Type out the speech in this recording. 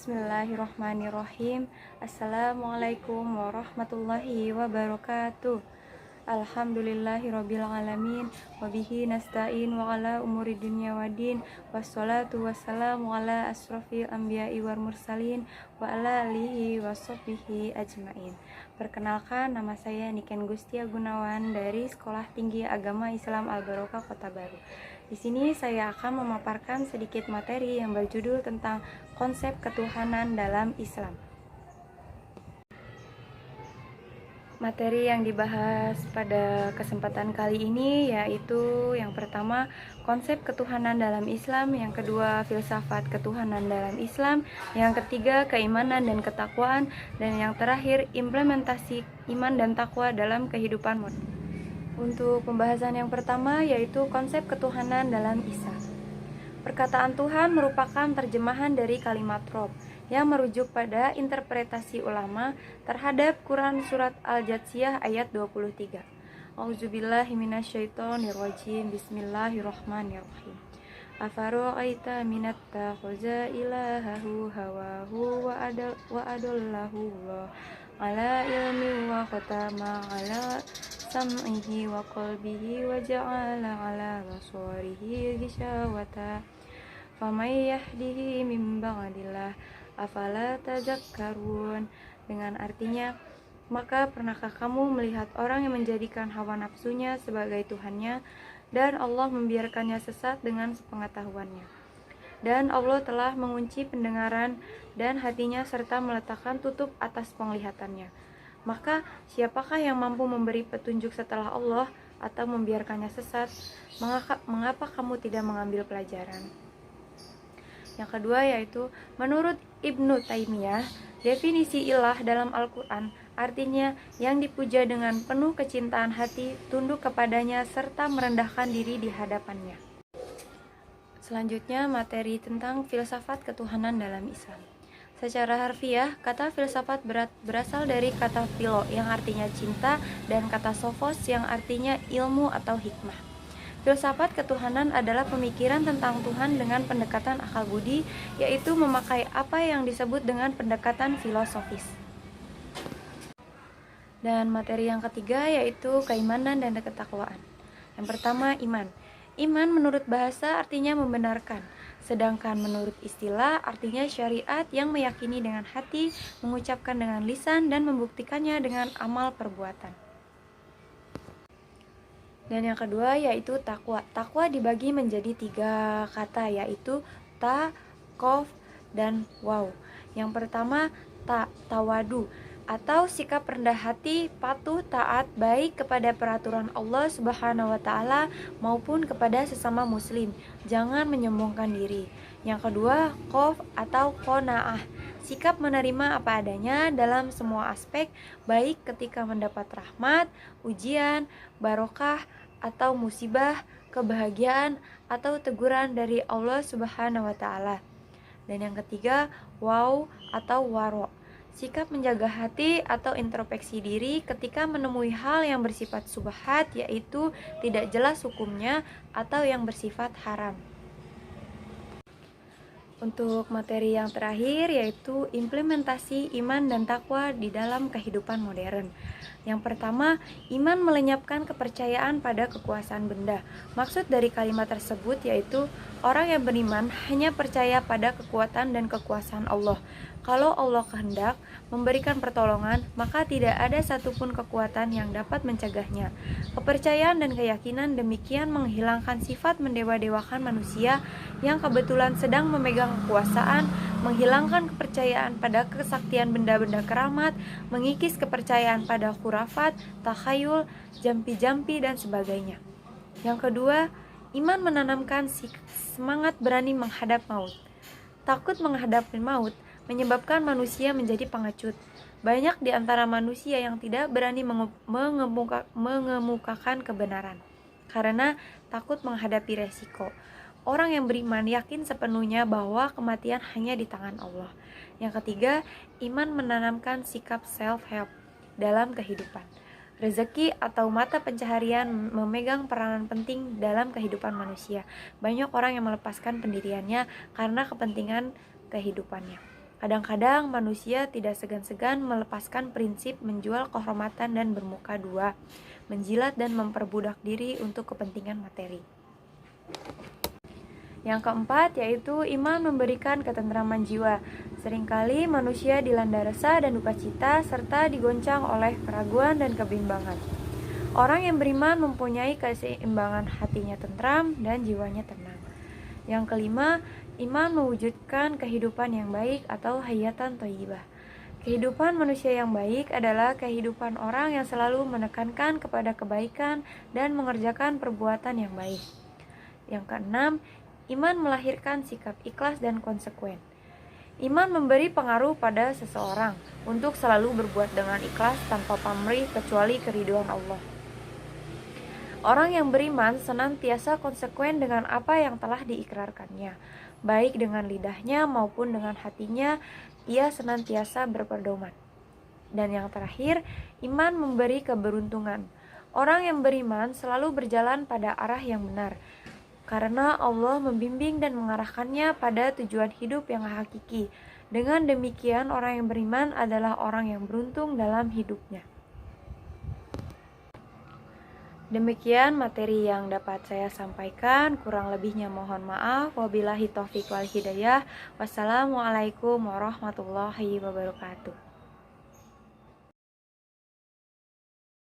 Bismillahirrahmanirrahim. Assalamualaikum warahmatullahi wabarakatuh. Alhamdulillahirrabbilalamin. Wabihi nasta'in wa ala umuri dunya waddin. Wassalatu wassalamu ala asrafil anbiya'i wal mursalin wa ala alihi wa sahbihi ajmain. Perkenalkan, nama saya Niken Gustia Gunawan dari Sekolah Tinggi Agama Islam Al-Barokah Kota Baru. Di sini saya akan memaparkan sedikit materi yang berjudul tentang konsep ketuhanan dalam Islam. Materi yang dibahas pada kesempatan kali ini yaitu yang pertama konsep ketuhanan dalam Islam, yang kedua filsafat ketuhanan dalam Islam, yang ketiga keimanan dan ketakwaan, dan yang terakhir implementasi iman dan takwa dalam kehidupan modern. Untuk pembahasan yang pertama yaitu konsep ketuhanan dalam Islam. Perkataan Tuhan merupakan terjemahan dari kalimat Rob yang merujuk pada interpretasi ulama terhadap Quran surat Al-Jathiyah ayat 23. Auzubillahi minasyaitonirrajim. Bismillahirrahmanirrahim. Afara'aita minat takhuza ilahahu hawahu wa adallahu Allah ala ilmi wa khatama ala sam'ihi wa qalbihi wa ja'ala ala basarihi ghishawata faman yahdihi min ba'dillah afala tadhakkarun. Dengan artinya, maka pernahkah kamu melihat orang yang menjadikan hawa nafsunya sebagai Tuhannya dan Allah membiarkannya sesat dengan sepengetahuannya, dan Allah telah mengunci pendengaran dan hatinya serta meletakkan tutup atas penglihatannya. Maka siapakah yang mampu memberi petunjuk setelah Allah atau membiarkannya sesat? Mengapa kamu tidak mengambil pelajaran? Yang kedua yaitu menurut Ibnu Taimiyah, definisi ilah dalam Al-Quran artinya yang dipuja dengan penuh kecintaan hati, tunduk kepadanya serta merendahkan diri di hadapannya. Selanjutnya materi tentang filsafat ketuhanan dalam Islam. Secara harfiah, kata filsafat berasal dari kata philo yang artinya cinta dan kata sophos yang artinya ilmu atau hikmah. Filsafat ketuhanan adalah pemikiran tentang Tuhan dengan pendekatan akal budi, yaitu memakai apa yang disebut dengan pendekatan filosofis. Dan materi yang ketiga yaitu keimanan dan ketakwaan. Yang pertama, iman. Iman menurut bahasa artinya membenarkan, sedangkan menurut istilah artinya syariat yang meyakini dengan hati, mengucapkan dengan lisan, dan membuktikannya dengan amal perbuatan. Dan yang kedua yaitu takwa. Takwa dibagi menjadi 3 kata, yaitu ta, kof, dan waw. Yang pertama tawadu, atau sikap rendah hati, patuh, taat, baik kepada peraturan Allah Subhanahu wa Ta'ala maupun kepada sesama muslim. Jangan menyombongkan diri. Yang kedua, qof atau qanaah, sikap menerima apa adanya dalam semua aspek, baik ketika mendapat rahmat, ujian, barokah, atau musibah, kebahagiaan, atau teguran dari Allah Subhanahu wa Ta'ala. Dan yang ketiga, waw atau waro, sikap menjaga hati atau introspeksi diri ketika menemui hal yang bersifat subhat, yaitu tidak jelas hukumnya atau yang bersifat haram. Untuk materi yang terakhir yaitu implementasi iman dan takwa di dalam kehidupan modern. Yang pertama, iman melenyapkan kepercayaan pada kekuasaan benda. Maksud dari kalimat tersebut yaitu orang yang beriman hanya percaya pada kekuatan dan kekuasaan Allah. Kalau Allah kehendak memberikan pertolongan, maka tidak ada satupun kekuatan yang dapat mencegahnya. Kepercayaan dan keyakinan demikian menghilangkan sifat mendewa-dewakan manusia yang kebetulan sedang memegang kekuasaan, menghilangkan kepercayaan pada kesaktian benda-benda keramat, mengikis kepercayaan pada khurafat, takhayul, jampi-jampi, dan sebagainya. Yang kedua, iman menanamkan semangat berani menghadap maut. Takut menghadapi maut menyebabkan manusia menjadi pengecut. Banyak di antara manusia yang tidak berani mengemukakan kebenaran karena takut menghadapi resiko. Orang yang beriman yakin sepenuhnya bahwa kematian hanya di tangan Allah. Yang ketiga, iman menanamkan sikap self-help dalam kehidupan. Rezeki atau mata pencaharian memegang peranan penting dalam kehidupan manusia. Banyak orang yang melepaskan pendiriannya karena kepentingan kehidupannya. Kadang-kadang manusia tidak segan-segan melepaskan prinsip menjual kehormatan dan bermuka dua, menjilat dan memperbudak diri untuk kepentingan materi. Yang keempat yaitu iman memberikan ketentraman jiwa. Seringkali manusia dilanda resah dan duka cita serta digoncang oleh keraguan dan kebimbangan. Orang yang beriman mempunyai keseimbangan, hatinya tentram dan jiwanya tenang. Yang kelima, iman mewujudkan kehidupan yang baik atau hayatan thayyibah. Kehidupan manusia yang baik adalah kehidupan orang yang selalu menekankan kepada kebaikan dan mengerjakan perbuatan yang baik. Yang keenam, iman melahirkan sikap ikhlas dan konsekuen. Iman memberi pengaruh pada seseorang untuk selalu berbuat dengan ikhlas tanpa pamrih kecuali keridhaan Allah. Orang yang beriman senantiasa konsekuen dengan apa yang telah diikrarkannya, baik dengan lidahnya maupun dengan hatinya, ia senantiasa berpedoman. Dan yang terakhir, iman memberi keberuntungan. Orang yang beriman selalu berjalan pada arah yang benar, karena Allah membimbing dan mengarahkannya pada tujuan hidup yang hakiki. Dengan demikian, orang yang beriman adalah orang yang beruntung dalam hidupnya. Demikian materi yang dapat saya sampaikan, kurang lebihnya mohon maaf. Wabillahi taufiq wal hidayah. Wassalamualaikum warahmatullahi wabarakatuh.